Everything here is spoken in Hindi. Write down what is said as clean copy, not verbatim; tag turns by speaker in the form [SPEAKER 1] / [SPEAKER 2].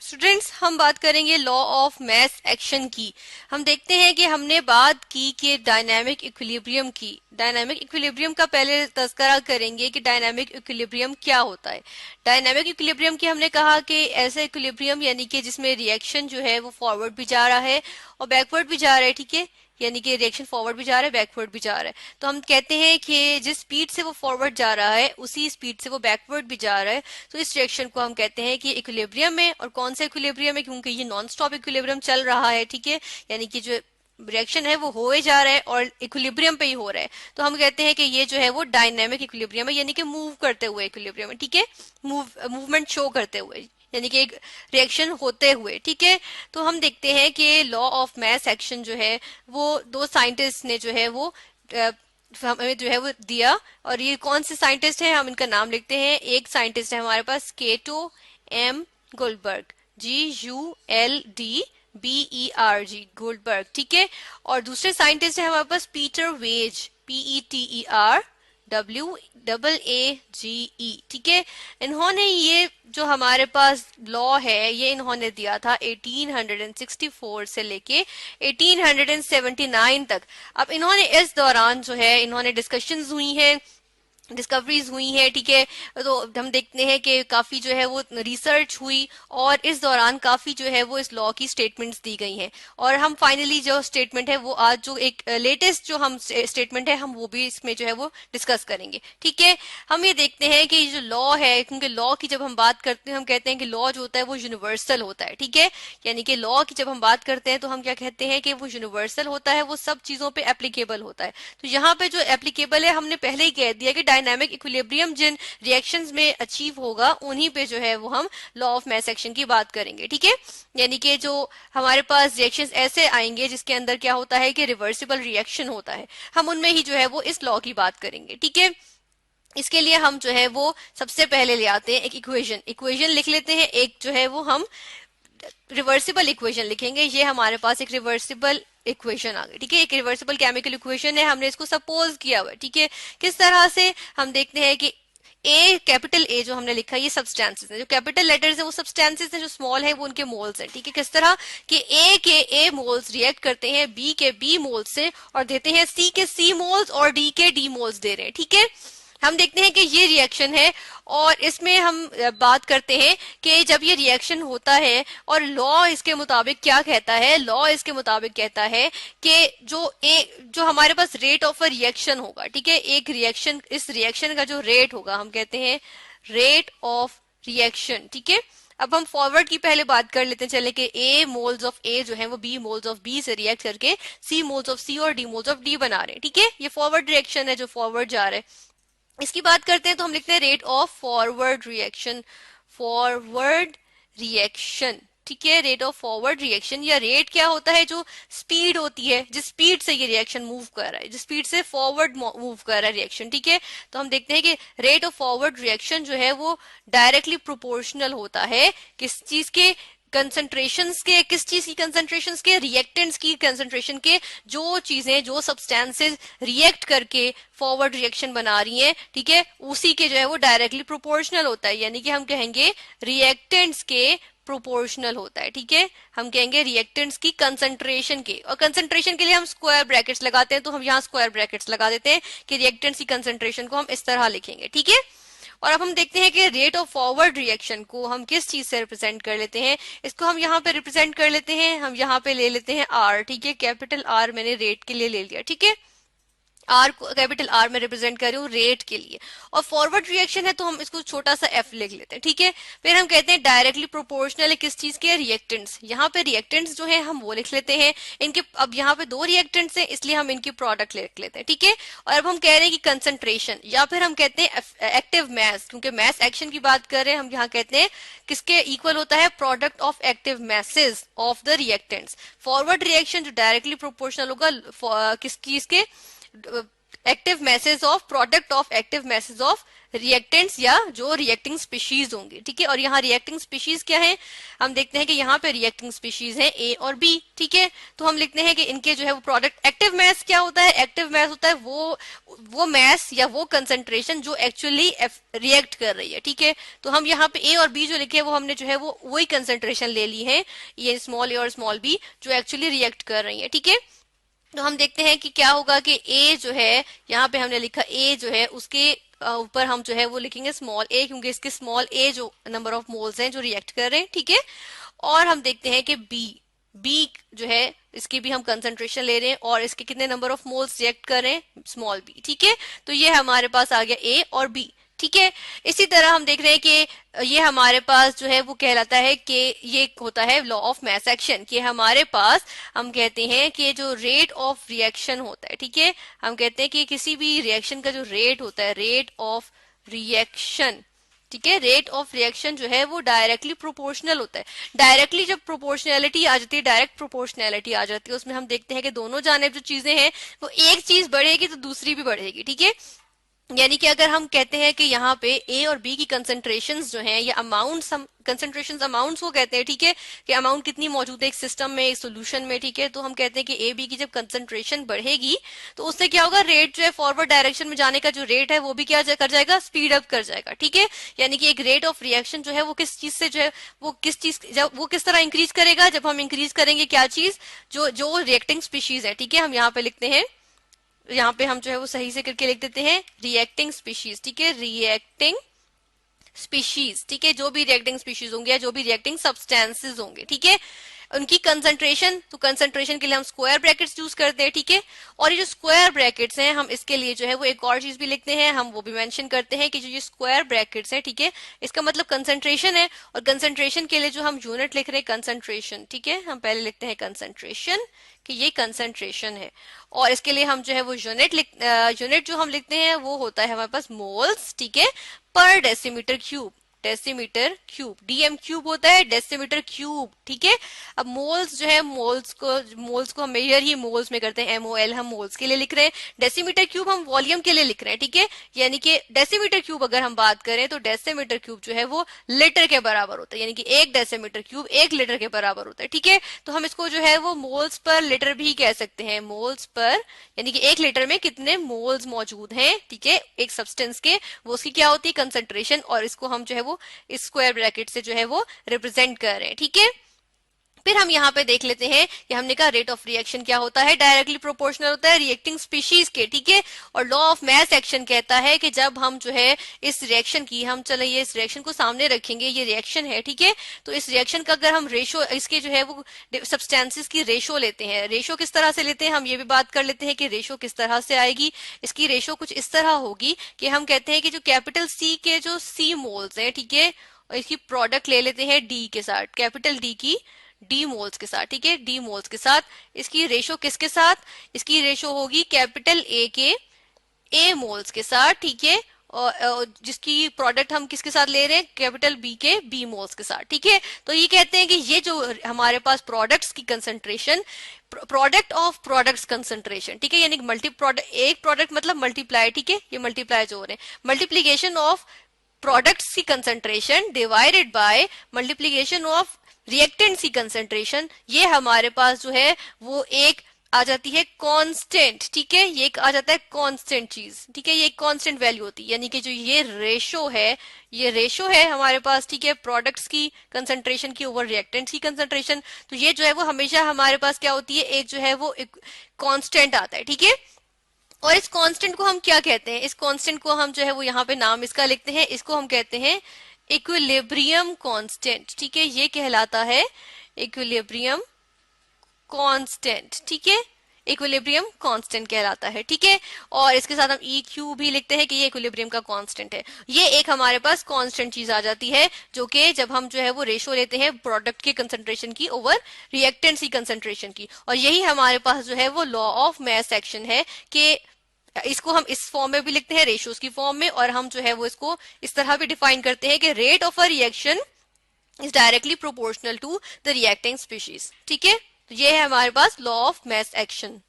[SPEAKER 1] स्टूडेंट्स, हम बात करेंगे लॉ ऑफ मास एक्शन की। हम देखते हैं कि हमने बात की कि डायनामिक इक्विलिब्रियम की। डायनामिक इक्विलिब्रियम का पहले तस्करा करेंगे कि डायनामिक इक्विलिब्रियम क्या होता है। डायनामिक इक्विलिब्रियम की हमने कहा कि ऐसा इक्विलिब्रियम यानी कि जिसमें रिएक्शन जो है वो फॉरवर्ड भी जा रहा है और बैकवर्ड भी जा रहा है, ठीक है। यानी कि रिएक्शन फॉरवर्ड भी जा रहा है, बैकवर्ड भी जा रहा है। तो हम कहते हैं कि जिस स्पीड से वो फॉरवर्ड जा रहा है उसी स्पीड से वो बैकवर्ड भी जा रहा है, तो इस रिएक्शन को हम कहते हैं कि इक्विलिब्रियम है। और कौन सा इक्विलिब्रियम है? क्योंकि ये नॉन स्टॉप इक्विलिब्रियम चल रहा है, ठीक है। यानी कि जो रिएक्शन है वो हो ही जा रहा है और इक्विलिब्रियम पे ही हो रहा है, तो हम कहते हैं कि ये जो है वो डायनामिक इक्विलिब्रियम है, यानी कि मूव करते हुए इक्विलिब्रियम है, ठीक है। मूवमेंट शो करते हुए, यानी कि एक रिएक्शन होते हुए, ठीक है। तो हम देखते हैं कि लॉ ऑफ मास एक्शन जो है वो दो साइंटिस्ट ने जो है वो हमें जो है वो दिया। और ये कौन से साइंटिस्ट हैं, हम इनका नाम लिखते हैं। एक साइंटिस्ट है हमारे पास Cato M Goldberg, GULDBERG, Goldberg, ठीक है। और दूसरे साइंटिस्ट है हमारे पास पीटर वेज, PETER WAAGE, ठीक है। इन्होंने ये जो हमारे पास लॉ है ये इन्होंने दिया था 1864 से लेके 1879 तक। अब इन्होंने इस दौरान जो है इन्होंने डिस्कशंस हुई हैं, डिस्कवरीज हुई है, ठीक है। तो हम देखते हैं कि काफी जो है वो रिसर्च हुई और इस दौरान काफी जो है वो इस लॉ की स्टेटमेंट्स दी गई हैं। और हम फाइनली जो स्टेटमेंट है वो आज जो एक लेटेस्ट जो हम स्टेटमेंट है हम वो भी इसमें जो है वो डिस्कस करेंगे, ठीक है। हम ये देखते हैं कि जो लॉ है, क्योंकि लॉ की जब हम बात करते हैं हम कहते हैं कि लॉ जो होता है वो यूनिवर्सल होता है, ठीक है। यानी कि लॉ की जब हम बात करते हैं तो हम क्या कहते हैं कि वो यूनिवर्सल होता है, वो सब चीजों पे एप्लीकेबल होता है। तो यहाँ पे जो एप्लीकेबल है हमने पहले ही कह दिया कि डायनामिक इक्विलिब्रियम जिन रिएक्शंस में अचीव होगा उन्हीं पे जो है वो हम लॉ ऑफ मास एक्शन की बात करेंगे, ठीक है। यानी कि जो हमारे पास रिएक्शंस ऐसे आएंगे जिसके अंदर क्या होता है कि रिवर्सिबल रिएक्शन होता है, हम उनमें ही जो है वो इस लॉ की बात करेंगे, ठीक है। इसके लिए हम जो है वो सबसे पहले ले आते हैं एक इक्वेशन। इक्वेशन लिख लेते हैं, एक जो है वो हम रिवर्सिबल इक्वेशन लिखेंगे। ये हमारे पास एक रिवर्सिबल इक्वेशन आ गई, ठीक है। एक रिवर्सिबल केमिकल इक्वेशन है, हमने इसको सपोज किया हुआ है, ठीक है। किस तरह से हम देखते हैं कि ए, कैपिटल ए जो हमने लिखा है ये सब्सटेंसेस है, जो कैपिटल लेटर्स है वो सब्सटेंसेस है, जो स्मॉल है वो उनके मोल्स है, ठीक है। किस तरह कि ए के ए मोल्स रिएक्ट करते हैं बी के बी मोल्स से और देते हैं सी के सी मोल्स और डी के डी मोल्स दे रहे हैं, ठीक है। हम देखते हैं कि ये रिएक्शन है और इसमें हम बात करते हैं कि जब ये रिएक्शन होता है और लॉ इसके मुताबिक क्या कहता है। लॉ इसके मुताबिक कहता है कि जो हमारे पास रेट ऑफ अ रिएक्शन होगा, ठीक है। एक रिएक्शन, इस रिएक्शन का जो रेट होगा हम कहते हैं रेट ऑफ रिएक्शन, ठीक है। अब हम फॉरवर्ड की पहले बात कर लेते हैं, चले कि ए मोल्स ऑफ ए जो है वो बी मोल्स ऑफ बी से रिएक्ट करके सी मोल्स ऑफ सी और डी मोल्स ऑफ डी बना रहे हैं, ठीक है। ये फॉरवर्ड रिएक्शन है जो फॉरवर्ड जा रहा है। इसकी बात करते हैं तो हम लिखते हैं rate of forward reaction. Forward reaction, ठीक है। रेट ऑफ फॉरवर्ड रिएक्शन या रेट क्या होता है? जो स्पीड होती है, जिस स्पीड से ये रिएक्शन मूव कर रहा है, जिस स्पीड से फॉरवर्ड मूव कर रहा है रिएक्शन, ठीक है। तो हम देखते हैं कि रेट ऑफ फॉरवर्ड रिएक्शन जो है वो डायरेक्टली प्रोपोर्शनल होता है किस चीज के? कंसंट्रेशंस के। किस चीज की कंसंट्रेशंस के? रिएक्टेंट्स की कंसंट्रेशन के। जो चीजें, जो सब्सटेंसेस रिएक्ट करके फॉरवर्ड रिएक्शन बना रही हैं, ठीक है, उसी के जो है वो डायरेक्टली प्रोपोर्शनल होता है, यानी कि हम कहेंगे रिएक्टेंट्स के प्रोपोर्शनल होता है, ठीक है। हम कहेंगे रिएक्टेंट्स की कंसंट्रेशन के, और कंसंट्रेशन के लिए हम स्क्वायर ब्रैकेट्स लगाते हैं, तो हम यहाँ स्क्वायर ब्रैकेट्स लगा देते हैं कि रिएक्टेंट्स की कंसंट्रेशन को हम इस तरह लिखेंगे, ठीक है। और अब हम देखते हैं कि रेट ऑफ फॉरवर्ड रिएक्शन को हम किस चीज से रिप्रेजेंट कर लेते हैं। इसको हम यहाँ पे रिप्रेजेंट कर लेते हैं, हम यहाँ पे ले लेते हैं आर, ठीक है। कैपिटल आर मैंने रेट के लिए ले लिया, ठीक है। आर को कैपिटल आर में रिप्रेजेंट कर रही हूँ रेट के लिए। और फॉरवर्ड रिएक्शन है तो हम इसको छोटा सा एफ लिख लेते हैं, ठीक है। फिर हम कहते हैं डायरेक्टली प्रोपोर्शनल है किस चीज के? रिएक्टेंट्स। यहाँ पे रिएक्टेंट्स जो है हम वो लिख लेते हैं इनके। अब यहाँ पे दो रिएक्टेंट्स हैं इसलिए हम इनकी प्रोडक्ट लिख लेते हैं, ठीक है। और अब हम कह रहे हैं कि कंसंट्रेशन, या फिर हम कहते हैं एक्टिव मैस, क्योंकि मैस एक्शन की बात कर रहे हैं हम, यहाँ कहते हैं किसके इक्वल होता है? Product of active message of the reactants. Forward reaction जो डायरेक्टली प्रोपोर्शनल होगा किस चीज के? Active message of product of active message of reactants या जो रिएक्टिंग स्पीशीज होंगे, ठीक है। और यहाँ रिएक्टिंग स्पीशीज क्या है, हम देखते हैं कि यहाँ पे रिएक्टिंग स्पीशीज है ए और बी, ठीक है। तो हम लिखते हैं कि इनके जो है वो प्रोडक्ट, एक्टिव मैस क्या होता है, एक्टिव मैस होता है वो मैस या वो कंसंट्रेशन जो एक्चुअली रिएक्ट कर रही है, ठीक है। तो हम यहाँ पे ए और बी जो लिखे वो हमने जो है वो वही कंसंट्रेशन ले ली है, ये स्मॉल ए और स्मॉल बी जो एक्चुअली रिएक्ट कर रही है, ठीक है। तो हम देखते हैं कि क्या होगा कि ए जो है, यहाँ पे हमने लिखा ए जो है उसके ऊपर हम जो है वो लिखेंगे स्मॉल ए, क्योंकि इसके स्मॉल ए जो नंबर ऑफ मोल्स हैं जो रिएक्ट कर रहे हैं, ठीक है। और हम देखते हैं कि बी जो है इसकी भी हम कंसंट्रेशन ले रहे हैं और इसके कितने नंबर ऑफ मोल्स रिएक्ट कर रहे हैं, स्मॉल बी, ठीक है। तो ये हमारे पास आ गया ए और बी, ठीक है। इसी तरह हम देख रहे हैं कि ये हमारे पास जो है वो कहलाता है कि ये होता है लॉ ऑफ मैस एक्शन, कि हमारे पास हम कहते हैं कि जो रेट ऑफ रिएक्शन होता है, ठीक है, हम कहते हैं कि किसी भी रिएक्शन का जो रेट होता है, रेट ऑफ रिएक्शन, ठीक है, रेट ऑफ रिएक्शन जो है वो डायरेक्टली प्रोपोर्शनल होता है। डायरेक्टली जब प्रोपोर्शनैलिटी आ जाती है, डायरेक्ट प्रोपोर्शनैलिटी आ जाती है, उसमें हम देखते हैं कि दोनों जानिब जो चीजें हैं वो एक चीज बढ़ेगी तो दूसरी भी बढ़ेगी, ठीक है। यानी कि अगर हम कहते हैं कि यहाँ पे ए और बी की कंसंट्रेशंस जो हैं या अमाउंट्स, हम कंसंट्रेशंस अमाउंट्स को कहते हैं, ठीक है, कि अमाउंट कितनी मौजूद है एक सिस्टम में, एक सोल्यूशन में, ठीक है। तो हम कहते हैं कि ए बी की जब कंसंट्रेशन बढ़ेगी तो उससे क्या होगा, रेट जो है फॉरवर्ड डायरेक्शन में जाने का जो रेट है वो भी क्या कर जाएगा, स्पीड अप कर जाएगा, ठीक है। यानी कि एक रेट ऑफ रिएक्शन जो है वो किस चीज से जो है वो किस तरह इंक्रीज करेगा, जब हम इंक्रीज करेंगे क्या चीज, जो रिएक्टिंग स्पीशीज है, ठीक है। हम यहाँ पे लिखते हैं, यहाँ पे हम जो है वो सही से करके लिख देते हैं रिएक्टिंग स्पीशीज, ठीक है, रिएक्टिंग स्पीशीज, ठीक है, जो भी रिएक्टिंग स्पीशीज होंगे या जो भी रिएक्टिंग सब्सटेंसेस होंगे, ठीक है, उनकी कंसंट्रेशन, तो कंसंट्रेशन के लिए हम स्क्वायर ब्रैकेट्स यूज करते हैं, ठीक है। और ये जो स्क्वायर ब्रैकेट्स हैं हम इसके लिए जो है वो एक और चीज भी लिखते हैं, हम वो भी मेंशन करते हैं कि जो ये स्क्वायर ब्रैकेट्स हैं, ठीक है, इसका मतलब कंसंट्रेशन है। और कंसंट्रेशन के लिए जो हम यूनिट लिख रहे हैं कंसंट्रेशन, ठीक है, हम पहले लिखते हैं कंसंट्रेशन कि ये कंसंट्रेशन है। और इसके लिए हम जो है वो यूनिट जो हम लिखते हैं वो होता है हमारे पास मोल्स, ठीक है, पर decimetre cube, decimetre cube, DM cube होता है, डेसीमीटर क्यूब, ठीक है। अब मोल्स जो है, मोल्स को हम मेजर ही मोल्स में करते हैं, एमओएल हम मोल्स के लिए लिख रहे हैं, डेसीमीटर क्यूब हम वॉल्यूम के लिए लिख रहे हैं, ठीक है। यानी कि डेसीमीटर क्यूब अगर हम बात करें तो डेसीमीटर क्यूब जो है वो लीटर के बराबर होता है, यानी कि एक डेसीमीटर क्यूब 1 लीटर के बराबर होता है, ठीक है। तो हम इसको जो है वो मोल्स पर लीटर भी कह सकते हैं, मोल्स पर, यानी कि 1 लीटर में कितने मोल्स मौजूद हैं, ठीक है, एक सब्सटेंस के, वो उसकी क्या होती है, कंसंट्रेशन। और इसको हम जो है वो इस स्क्वायर ब्रैकेट से जो है वो रिप्रेजेंट कर रहे हैं, ठीक है। फिर हम यहाँ पे देख लेते हैं कि हमने कहा रेट ऑफ रिएक्शन क्या होता है, डायरेक्टली प्रोपोर्शनल होता है रिएक्टिंग स्पीशीज के, ठीक है। और लॉ ऑफ मैस एक्शन कहता है कि जब हम जो है इस रिएक्शन की, हम चले ये इस रिएक्शन को सामने रखेंगे, ये रिएक्शन है, ठीक है। तो इस रिएक्शन का अगर हम रेशो, इसके जो है वो सब्सटेंसेस की रेशो लेते हैं, रेशो किस तरह से लेते हैं हम ये भी बात कर लेते हैं कि रेशो किस तरह से आएगी। इसकी रेशो कुछ इस तरह होगी कि हम कहते हैं कि जो कैपिटल सी के जो सी मोल्स है, ठीक है, इसकी प्रोडक्ट ले लेते हैं डी के साथ, कैपिटल डी की डी मोल्स के साथ, ठीक है, डी मोल्स के साथ। इसकी रेशो किसके साथ, इसकी रेशो होगी कैपिटल ए के ए मोल्स के साथ, ठीक है। और जिसकी प्रोडक्ट हम किसके साथ ले रहे हैं, कैपिटल बी के बी मोल्स के साथ, ठीक है। तो ये कहते हैं कि ये जो हमारे पास प्रोडक्ट्स की concentration, product of products concentration, ठीक है, यानी मल्टी प्रोडक्ट, एक प्रोडक्ट मतलब मल्टीप्लाई, ठीक है, ये मल्टीप्लाई जो हो रहे हैं, मल्टीप्लीकेशन ऑफ प्रोडक्ट्स की concentration divided by multiplication of reactants की कंसंट्रेशन, ये हमारे पास जो है वो एक आ जाती है कांस्टेंट, ठीक है, ये एक आ जाता है कांस्टेंट चीज, ठीक है, ये एक कांस्टेंट वैल्यू होती है। यानी कि जो ये रेशो है, ये रेशो है हमारे पास, ठीक है, प्रोडक्ट्स की कंसंट्रेशन की ओवर रिएक्टेंट्स की कंसंट्रेशन, तो ये जो है वो हमेशा हमारे पास क्या होती है, एक जो है वो एक कांस्टेंट आता है, ठीक है। और इस कांस्टेंट को हम क्या कहते हैं, इस कांस्टेंट को हम जो है वो यहाँ पे नाम इसका लिखते हैं, इसको हम कहते हैं इक्विलिब्रियम कांस्टेंट, ठीक है, ये कहलाता है इक्विलिब्रियम कांस्टेंट, ठीक है, इक्विलिब्रियम कांस्टेंट कहलाता है, ठीक है। और इसके साथ हम ई क्यू भी लिखते हैं कि ये इक्विलिब्रियम का कांस्टेंट है। ये एक हमारे पास कांस्टेंट चीज आ जाती है जो कि जब हम जो है वो रेशो लेते हैं प्रोडक्ट के कंसंट्रेशन की ओवर रिएक्टेंट्स की कंसंट्रेशन की। और यही हमारे पास जो है वो लॉ ऑफ मैस एक्शन है कि इसको हम इस फॉर्म में भी लिखते हैं, रेशियोज की फॉर्म में, और हम जो है वो इसको इस तरह भी डिफाइन करते हैं कि rate of a reaction is directly proportional to the reacting species, ठीक है। तो ये है हमारे पास लॉ ऑफ मैस एक्शन।